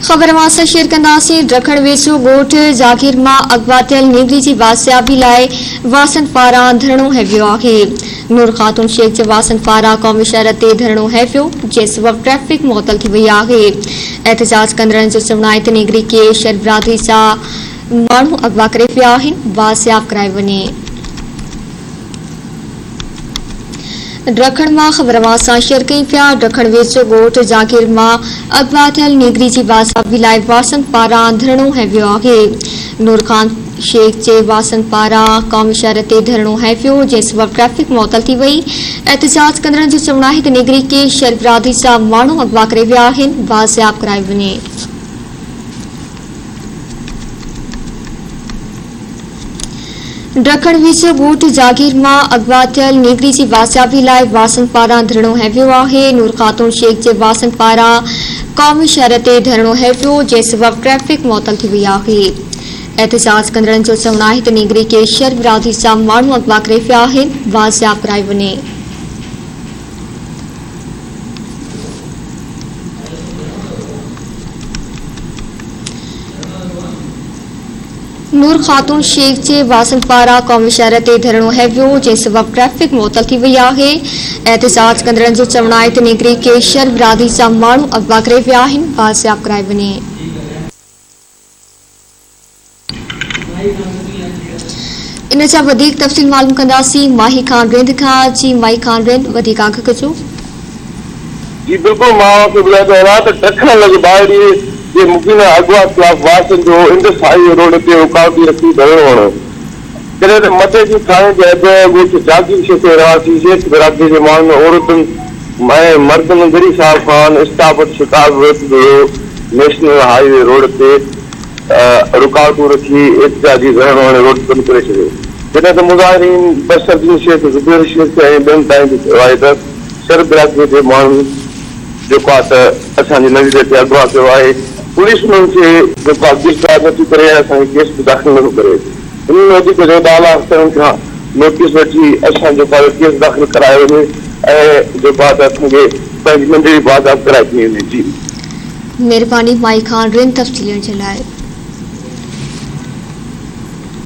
खबर मां शेयर कंदासीं। ॾखण वेझो ॻोठ जागीर मां अगवा थियल नीगरी जी बासियाबी लाइ वासन पारां धरणो हंयो आहे। नूर ख़ातून शेख जे वासन पारां क़ौमी शहर ते धरणो हंयो, जे सबब ट्रैफिक मुअतल थी वई आहे। एहतजाज कंदड़नि जो चवणु आहे त नीगरी खे शहर बिरादरी सां माण्हू अगवा करे पिया आहिनि, बासियाब कराए वञे। ॾखण मां ख़बर मां शेयर कई पिया। ॾखण वेझो ॻोठ जागीर मां अगवा थियल नीगरी जी बासियाबी लाइ वासन पारां धरणो हंयो आहे। नूर खान शेख जे वासन पारां क़ौमी शहर ते धरणो हंयो, जे सबब ट्रैफिक मुअतल थी वई। एहतजाज कंदड़नि जो चवणु आहे त नीगरी खे शहर बिरादरी सां माण्हू अगवा करे विया आहिनि, बासियाब कराए वञे। ॾखण वेझो ॻोठ जागीर मां अगवा थियल नीगरी जी बासियाबी लाइ वासन पारां धरणो हंयो आहे। नूर ख़ातून शेख जे वासन पारां क़ौमी शहर ते धरणो हंयो, जे सबब ट्रैफिक मुअतल थी वई आहे। एहतजाज कंदड़नि जो चवणु आहे त नीगरी खे शहर बिरादरी सां माण्हू अगवा करे पिया आहिनि, बासियाब कराए वञे। नूर ख़ातून शेख जे वासन पारां क़ौमी शहर ते धरणो हंयो, जे सबब ट्रैफिक मुअतल थी वई आहे। एहतजाज कंदड़नि जो चवणु आहे त नीगरी खे शहर बिरादरी सां माण्हू अगवा करे विया आहिनि, बासियाब कराए वञे। इन जा वधीक तफ़सील मालूम कंदासीं माही खान रिंद खां। जी माही खान रिंद, वधीक आगह कजो। जी बिल्कुल, मां ॿुधाए थो वञा त ॾखण लॻ जे मुकीना अगवा खिलाफ वासन जो इंडस हाईवे रोड ते रुकावटी रखी धरणो हणो। जॾहिं त मथे जी थाणे जे अॻु जागीर शेख रवासी शेख बिरादरी जे माण्हुनि औरतुनि ऐं मर्दनि गरी साहब खान इस्ताबत शिकार विरुद्ध नेशनल हाईवे रोड ते रुकावटूं रखी एहतजाजी धरणो हणे रोड बंदि करे छॾियो। जॾहिं त मुज़ाहिरीन बसरुद्दीन शेख, ज़ुबैर शेख ऐं ॿियनि ताईं चयो आहे त शहर बिरादरी जे माण्हुनि जेको आहे त असांजे नज़रिए ते अगवा कयो आहे। पुलिस उन्हनि खे जेको आहे गिरफ़्तार नथी करे, असांखे केस बि दाख़िल नथो करे। उन्हनि वधीक 14 अफ़सरनि खां नोटिस वठी असां जेको आहे केस दाख़िल करायो वञे ऐं जेको आहे त असांखे पंहिंजी मंज़िल बाज़ाब कराए थी वञे। जी महिरबानी माही खान रिन तफ़सील जे लाइ।